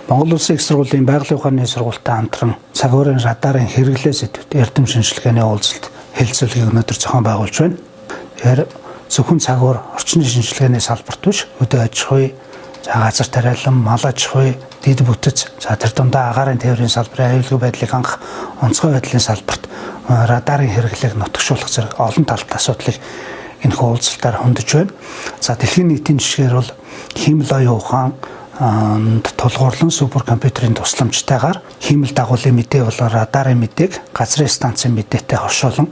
Монгол Улсын их сургуулийн байгалийн ухааны сургуультай хамтран цагуурын радарын хэрэглээ сэдвүүд эрдэм шинжилгээний уулзалт хэлэлцүүлгийг өнөөдөр зохион байгуулж байна. Тэгэхээр зөвхөн цагуур орчны шинжилгээний салбарт биш, өдөө аж ахуй, газар тариалан, мал аж ахуй, дэд бүтэц, тэр дундаа агаарын тээврийн салбарын аюулгүй байдлыг хангах онцгой байдлын салбарт радарын хэрэглээг нутагшуулах зэрэг олон талтай асуудлыг энэ уулзалтаар хөндөж байна. За дэлхийн нийтийн жишгээр бол хиймэл оюун ухаан тулгуурлан суперкомпьютерийн тусламжтайгаар хиймэл дагуулын мэдээ болон радарын мэдээг газрын станцын мэдээтэй хошоолон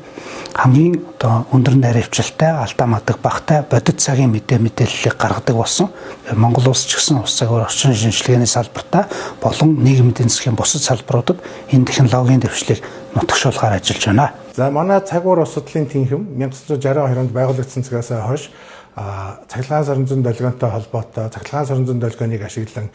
хамгийн өндөр найрамдчилтай, алдаа мадаг багтай бодит цагийн мэдээллийг гаргадаг болсон. Монгол улс ч гэсэн ус цагур орчин шинжилгээний салбартаа болон нийгмийн эдийн засгийн бусад салбаруудад энэ технологийн дэвшлиг нутагшуулахаар ажиллаж байна. За манай цагур ус судлалын тэнхим 1962 онд байгуулагдсан цагаас хойш цахилгаан сорон зүйн долгионтой холбоотой цахилгаан сорон зүйн долгионыг ашиглан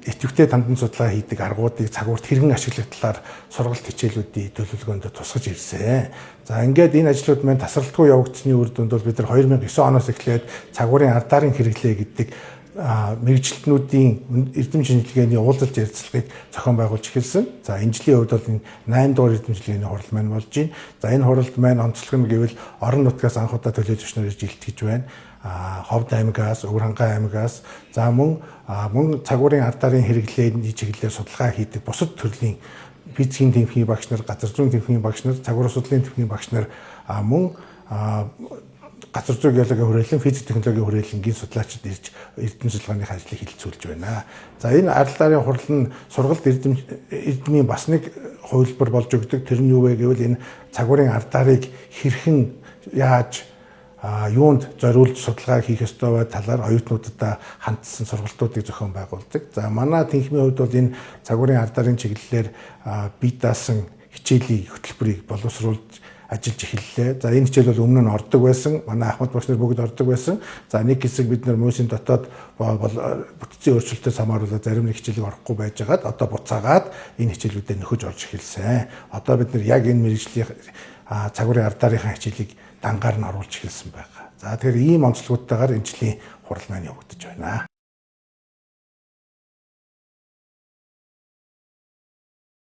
идэвхтэй тандан судалгаа хийдэг аргуудыг цагуурт хэрхэн ашиглах талаар сургалт хичээлүүдийн төлөвлөгөөнд тусгаж ирсэн. За ингээд энэ ажлууд маань тасралтгүй явагдсны үр дүнд бол бид нар 2009 оноос эхлээд цагуурын ардарын хэрэглээ гэдэг мэргэжилтнүүдийн эрдэм шинжилгээний уулзалт ярилцлагыг зохион байгуулж эхэлсэн. За энэ жилийн хувьд бол энэ 8 дугаар эрдэм шинжилгээний хурал маань болж байна. За энэ хуралд маань онцлог нь гэвэл орон нутгаас анх удаа төлөөлөгч нар ирж илтгэж байна. Ховд аймагаас, Өвөр хангай аймагаас, за мөн цагуурын ардарын хэрэглээний чиглэлээр судалгаа хийдэг бусад төрлийн физикийн тэнхимийн багш нар, газар зүйн тэнхимийн багш нар, цагур судлалын тэнхимийн багш нар мөн газар зүйн геологийн хүрээлэн, физик технологийн хүрээлэнгийн судлаачид ирж эрдэм судалгааны ажлыг хилцүүлж байна. За энэ ардарын хурал нь сургалт эрдэмийн бас нэг хувилбар болж өгдөг. Тэр нь юу вэ гэвэл энэ цагуурын ардарыг хэрхэн яаж юунд зориулж судалгаа хийх ёстой бай талаар оюутнуудад хандсан сургалтуудыг зохион байгуулдаг. За манай тэнхимийн хувьд бол энэ цагуурын ардарын чиглэлээр бие даасан хичээлийн хөтөлбөрийг боловсруулж ажиллаж эхэллээ. За энэ хичээл бол өмнө нь ордог байсан. Манай Ахмад багш нар бүгд ордог байсан. За нэг хэсэг бид нар мөсийн дотоод бүтцийн өөрчлөлтөөс хамааруулаад зарим нэг хичээлийг орохгүй байжгаад одоо буцаагаад энэ хичээлүүдэд нөхөж орж эхэлсэн. Одоо бид нар яг энэ мэргэжлийн цагуурын ардаарынхаа хичээлийг дангаар нь оруулж эхэлсэн байгаа. За тэгэхээр ийм онцлогуудтайгаар энэ жилийн хурал маань явагдаж байна.